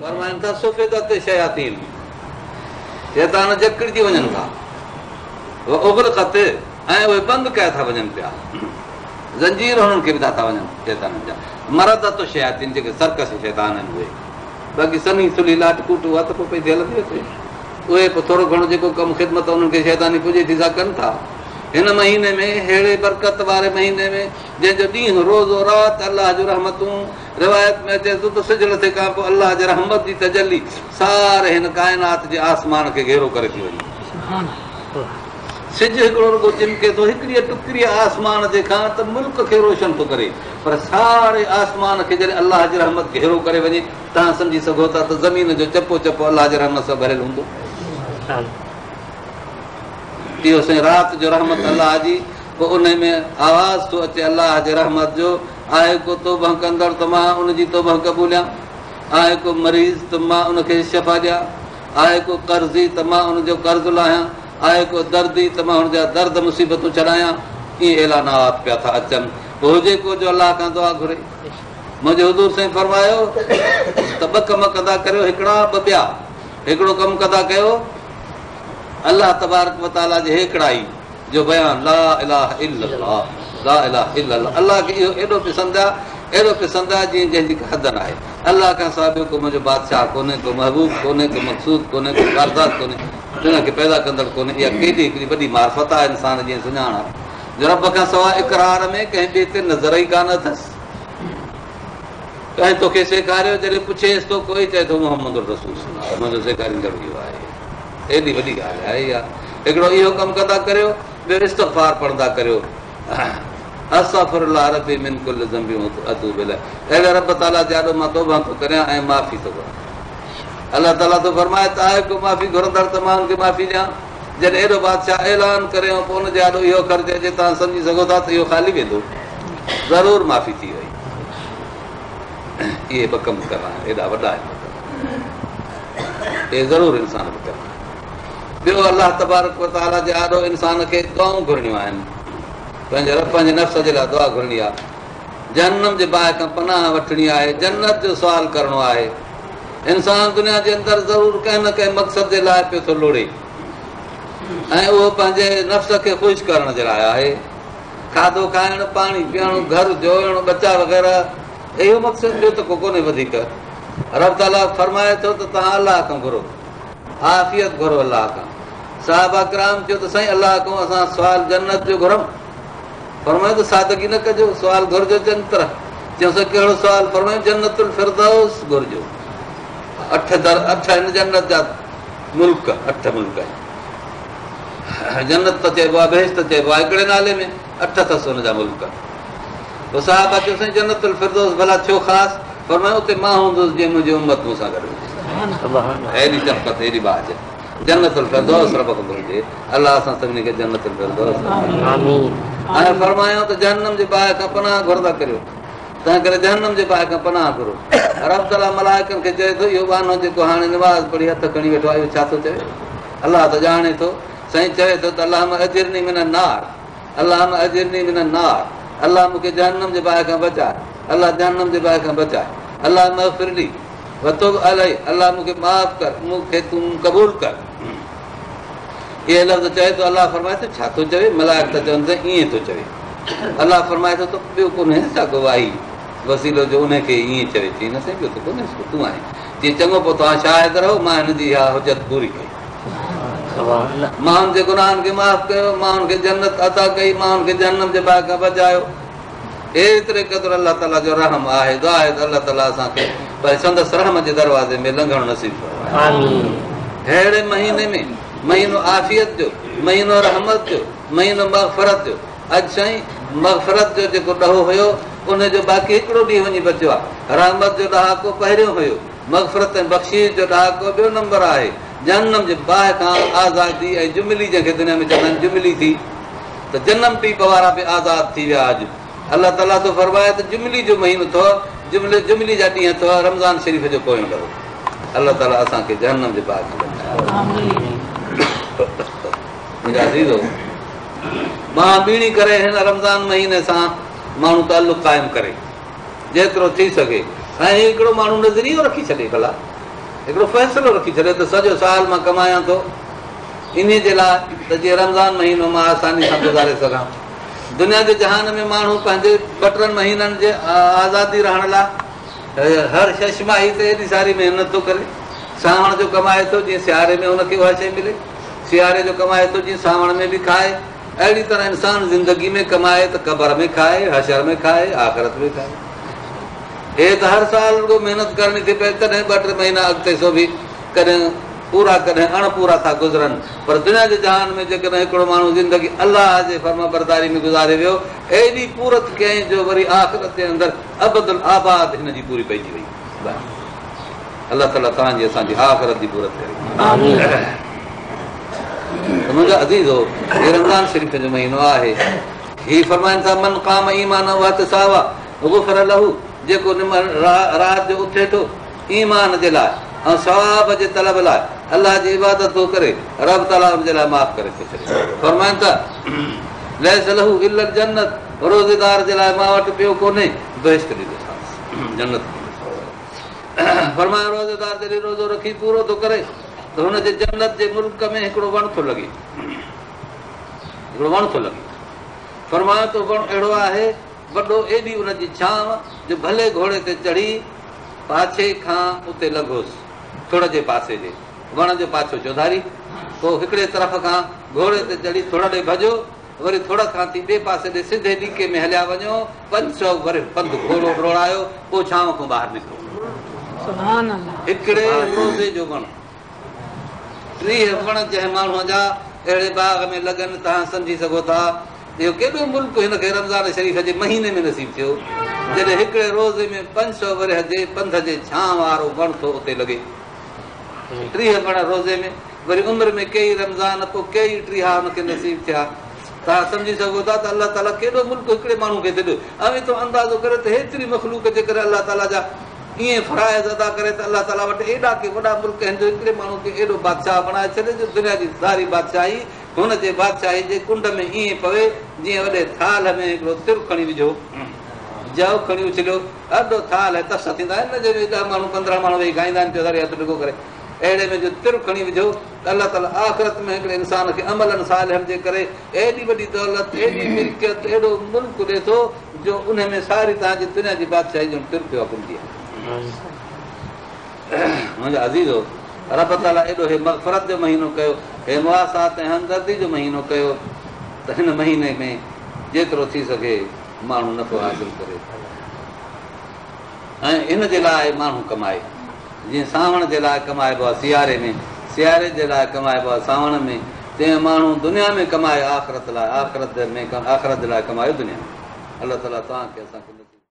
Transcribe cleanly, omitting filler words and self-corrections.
फरमाइनि था सुफ़िदत शयातीन, शैतान जकड़जी वञनि था, उबरक़त ऐं उहे बंदि कया था वञनि पिया, ज़ंजीर हुननि खे विधा था वञनि शैताननि जा। मरदत शयातीन जेके सर्कस शैतान आहिनि उहे, बाक़ी सनी सुली लाट कूट उहा त पोइ पई हलंदी अचे, उहे पोइ थोरो घणो जेको कमु ख़िदमत उन्हनि खे शैतानी पुॼे थी सा कनि था। हिन महीने में अहिड़े बरकत वारे महीने में जंहिंजो ॾींहुं रोज़ो राति अलाह जूं रहमतूं, रिवायत में अचे थो त सिज लथे खां पोइ अलाह जे रहमत जी तजली सारे हिन काइनात जे आसमान खे घेरो करे थी वञे। सिज हिकिड़ो रुॻो चिमके थो हिकिड़ी टुकड़ी आसमान जे खां त मुल्क खे रोशन थो करे, पर सारे आसमान खे जॾहिं अलाह जी रहमत घेरो करे वञे तव्हां सम्झी सघो था त ज़मीन जो चपो चपो अलाह जे रहमत सां भरियल हूंदो। इहो साईं राति जो रहमत अलाह जी, पोइ उन में आवाज़ थो अचे अलाह जे रहमत जो, आहे को तौबह कंदड़ त मां उनजी तौबह क़बूलियां, आहे को मरीज़ त मां उनखे शफ़ा ॾियां, आहे को कर्ज़ी त मां उनजो कर्ज़ लाहियां, आहे को दर्दी त मां हुनजा दर्द मुसीबतूं छॾायां। ईअं ऐलानात पिया था अचनि। पोइ हुजे को जो अलाह खां दुआ घुरे। मुंहिंजे हुज़ूर साईं फरमायो त ॿ कम कंदा करियो, हिकिड़ा ॿ ॿिया। हिकिड़ो कमु कंदा कयो अलाह तबारक व तआला जे हिकिड़ाई जो बयान, ला इलाहा इल्लल्लाह, ला इलाहा इल्लल्लाह। अलाह खे इहो एॾो पसंदि आहे, एॾो पसंदि आहे जीअं जंहिंजी हद न आहे। अलाह खां सवाइ ॿियो को मुंहिंजो बादशाह कोन्हे, को महबूब कोन्हे, को मक़सूद कोन्हे, को कारज़ात कोन्हे, हुनखे पैदा कंदड़ कोन्हे। इहा केॾी हिकिड़ी वॾी मार्फत आहे इंसान जीअं सुञाण आहे जो रब खां सवाइ इक़रार में कंहिं ॿिए ते नज़र ई कान अथसि। कंहिं तोखे सेखारियो, जॾहिं पुछेसि थो कोई चए थो मोहम्मद रसूल मुंहिंजो सेखारींदड़ इहो आहे। एॾी वॾी ॻाल्हि आहे इहा। हिकिड़ो इहो कमु कंदा करियो, ॿियो इस्तग़फ़ार पढ़ंदा करियो, अस्तग़फिरुल्लाह रब्बी मिन कुल्लि ज़ंबि व अतूबु इलैह। अहिड़े रब ताला जा ॾाढो मां तौबा थो करियां ऐं माफ़ी थो घुरां। अलाह ताला थो फरमाए त आहे को माफ़ी घुरंदड़ त मां हुनखे माफ़ी ॾियां। जॾहिं एॾो बादशाह ऐलान करे पोइ हुनजे ॾाढो इहो ख़र्च अचे, तव्हां सम्झी सघो था त इहो ख़ाली वेंदो, ज़रूरु माफ़ी थी वई। इहे ॿ कम करणा एॾा वॾा आहिनि, इहे ज़रूरु इंसान खे करणा। ॿियो अलाह तबारक व तआला जे आॾो इंसान खे दुआऊं घुरणियूं आहिनि। पंहिंजे नफ़्स जे लाइ दुआ घुरणी आहे, जहन्नम जे बाहि खां पनाह वठणी आहे, जन्नत जो सुवालु करिणो आहे। इंसान दुनिया जे अंदरि ज़रूरु कंहिं न कंहिं मक़सद जे लाइ पियो थो लोड़े, ऐं उहो पंहिंजे नफ़्स खे ख़ुशि करण जे लाइ आहे। खाधो खाइणु, पाणी पीअणु, घर जोड़णु, बचा वग़ैरह, इहो मक़सदु ॿियो त को कोन्हे वधीक। रब ताला फरमाए थो त तव्हां अलाह खां घुरो, आफ़ियत घुरो अलाह खां। साहबा किराम चयो त साईं अलाह खां असां सुवाल जन्नत जो घुरूं। फरमायो त सादगी न कजो, सुवाल घुरिजो चङी तरह। चयोसि कहिड़ो सुवाल? फरमायो जन्नतुल फिरदौस घुरिजो। 8 हिन जन्नत जा मुल्क, 8 मुल्क आहिनि। जन्नत त चइबो आहे, बेहिश्त चइबो आहे, हिकिड़े नाले में 8 अथसि हुनजा मुल्क। पोइ साहिबा चयो साईं जन्नतुल फिरदौस भला छो ख़ासि? फरमायो उते मां हूंदुसि जीअं मुंहिंजी उम्मत मूंसां गॾु हुजे। अहिड़ी शफ़क़त, अहिड़ी बाज जन्नतुल फिरदौस रब खे घुरिजे। अलाह असां सभिनी खे जन्नतुल फिरदौस ऐं फरमायो त जहन्नम जे बाहि खां पनाह घुरंदा करियो। तंहिं करे जहन्नम जे बाहि खां पनाह घुरो। रब ताला मलाइकनि खे चए थो इहो बानो जेको हाणे निमाज़ पढ़ी हथ खणी वेठो आहे इहो छा थो चए? अलाह त ॼाणे थो। साईं चए थो त अलाह अजिरनी मिन नार, अलाह अजिरनी मिन नार, अलाह मूंखे जहन्नम जे बाहि खां बचाए, अलाह जहन्नम जे बाहि खां बचाए, अलाह मग़फ़िरली वतुब अलैहि, अलाह मूंखे माफ़ कर, मूंखे तूं क़बूल कर। इहे लफ़्ज़ चए थो। अलाह फरमाए थो छा थो चवे? मलाइक त चवनि त ईअं थो चवे। अलाह फरमाए थो त ॿियो कोन्हे छा गवाही वसीलो जो उनखे ईअं चवे थी न साईं, ॿियो त कोन्हे, तूं आहीं। जीअं चङो पोइ तव्हां शाहिद रहो, मां हिन जी इहा हुजत पूरी कई, मां हुनजे गुनाहनि खे माफ़ कयो, मां हुनखे जन्नत अता कई, मां हुनखे जहन्नम जे बाहि खां बचायो। एतिरे क़दुरु अलाह ताला जो रहम आहे। दुआ आहे त अलाह ताला असांखे भई संदसि रहम जे दरवाज़े में लंघणु नसीब कयो। अहिड़े महीने में, महीनो आफ़ियत जो, महीनो रहमत जो, महीनो मग़फ़रत जो। अॼु साईं मग़फ़रत जो जेको ॾहों हुयो उनजो बाक़ी हिकिड़ो ॾींहुं वञी बचियो आहे। रहमत जो ॾहाको पहिरियों हुयो, मग़फ़रत ऐं बख़्शीश जो ॾहाको ॿियो नंबर आहे। जहन्नम जे बाहि खां आज़ादी ऐं जुमिली, जंहिंखे दुनिया में चवंदा आहिनि जुमिली थी, त जनम टीप वारा बि आज़ादु थी विया। अॼु अलाह ताला थो फरमाए त जुमिली जो महीनो अथव, जुमिली जा ॾींहं अथव, रमज़ान शरीफ़ जो पोयों ॾहो। अलाह ताला असांखे जहन्नम जे बाहि खां बचाए। मां ॿीणी करे हिन रमज़ान महीने सां माण्हू तालुक़ क़ाइमु करे जेतिरो थी सघे। ऐं हिकिड़ो माण्हू नज़रियो रखी छॾे भला हिकिड़ो फ़ैसिलो रखी छॾियो त सॼो साल मां कमायां थो इन जे लाइ त जीअं रमज़ान महीनो मां आसानी सां गुज़ारे सघां। दुनिया जे जहान में माण्हू पंहिंजे ॿ टिनि महीननि जे आज़ादी रहण लाइ हर शशमाही ते एॾी सारी महिनत थो करे। सावण जो कमाए थो जीअं सियारे में हुनखे उहा शइ मिले, सियारे जो कमाए थो जीअं सावण में बि खाए। अहिड़ी तरह इंसानु ज़िंदगी में कमाए त क़बर में खाए, हशर में खाए, आख़िरत में खाए। हे त हर साल रुॻो महिनत करणी थी पए, तॾहिं 2-3 महीना अॻिते सो बि कॾहिं पूरा कॾहिं अणपूरा था गुज़रनि। पर दुनिया जे जहान में जेकॾहिं हिकिड़ो माण्हू ज़िंदगी अलाह जे फर्मा बरदारी में गुज़ारे वियो, एॾी पूरत कयईं जो वरी आख़िरत जे अंदरि अबदुल आबाद हिन जी पूरी पइजी वई। अलाह ताला तव्हांजी असांजी आख़िरत जी पूरत करे। मुंहिंजा अज़ीज़ो, हीउ रमज़ान शरीफ़ जो महीनो आहे। हीउ फरमाइनि था मन क़ाम ईमान वहतिसाबा गुफ़िर लहू, जेको राति जो उथे थो ईमान जे लाइ ऐं सवाब जे तलब लाइ अलाह जी इबादत थो करे, रब ताला हुन जे लाइ माफ़ करे थो छॾे। फरमाइनि था लैस लहू इल्ल जन्नत, रोज़ेदार जे लाइ मां वटि ॿियो कोन्हे बेहिश्त ॾींदोसांसि, जन्नत ॾींदोसांसि। फरमायो रोज़ेदार जॾहिं रोज़ो रखी पूरो थो करे त हुनजे जन्नत जे मुल्क में हिकिड़ो वणु थो लॻे, हिकिड़ो वणु थो लॻे। फरमायो त वणु अहिड़ो आहे वॾो, एॾी हुनजी छांव जो भले घोड़े ते चढ़ी पाछे खां उते लॻोसि, थोड़ जे पासे जे वण जो पाछो चौधारी, पोइ हिकिड़े तरफ़ खां घोड़े ते चढ़ी थोड़ा ॾे भॼो, वरी थोड़ा खां थी ॿिए पासे ॾे सिधे ॾीके में हलिया वञो, 500 वर पंधु घोड़ो डोड़ायो, पोइ छांव खां ॿाहिरि निकिरो। हिकिड़े रोज़े जो वणु, 30 वण जंहिं माण्हूअ जा अहिड़े बाग़ में लॻनि, तव्हां सम्झी सघो था इहो केॾो मुल्क हिनखे रमज़ान शरीफ़ जे महीने में नसीब थियो जॾहिं हिकिड़े रोज़े में 500 वरह जे पंध जे छांव वारो वणु थो उते लॻे। 30 वण रोज़े में, वरी उमिरि में कई रमज़ान, पोइ कई 30 हुनखे नसीब थिया। तव्हां सम्झी सघो था त अलाह ताला केॾो मुल्क हिकिड़े माण्हू खे ॾिनो। ऐं तो अंदाज़ो करे त हेतिरी मख़लूक जे करे अलाह ताला जा ईअं फ़राइज़ अदा करे त अलाह ताला वटि एॾा के वॾा मुल्क आहिनि जो हिकिड़े माण्हू खे एॾो बादशाह बणाए छॾे जो दुनिया जी सारी बादशाही हुनजे बादशाही जे कुंड में ईअं पवे जीअं वॾे थाल में हिकिड़ो तिर खणी विझो, जव खणी उछलियो, ॾाढो थाल ऐं तस थींदा आहिनि न, जंहिंमें 10 माण्हू 15 माण्हू वेही खाईंदा आहिनि, चौधारी हथु ॾिघो करे, अहिड़े में जो तिर खणी विझो त अलाह ताला आख़िरत में हिकिड़े इंसान खे अमलनि सालिहनि जे करे एॾी वॾी दौलत, एॾी मिल्कियत, एॾो मुल्क ॾिए थो जो उन में सारी तव्हांजी दुनिया जी बादशाही जो तिर पियो हुकुम आहे। मुंहिंजा अज़ीज़ो, रब ताला एॾो हे मग़फ़रत जो महीनो कयो, हे मुआसात ऐं हमदर्दी जो महीनो कयो त हिन महीने में जेतिरो थी सघे माण्हू नफ़ो हासिल करे ऐं हिन जे लाइ माण्हू कमाए। जीअं सावण जे लाइ कमाइबो आहे सियारे में, सियारे जे लाइ कमाइबो आहे सावण में, तीअं माण्हू दुनिया में कमाए आख़िरत लाइ, आख़िरत जे लाइ कमायो दुनिया में। अलाह ताला तव्हांखे असांखे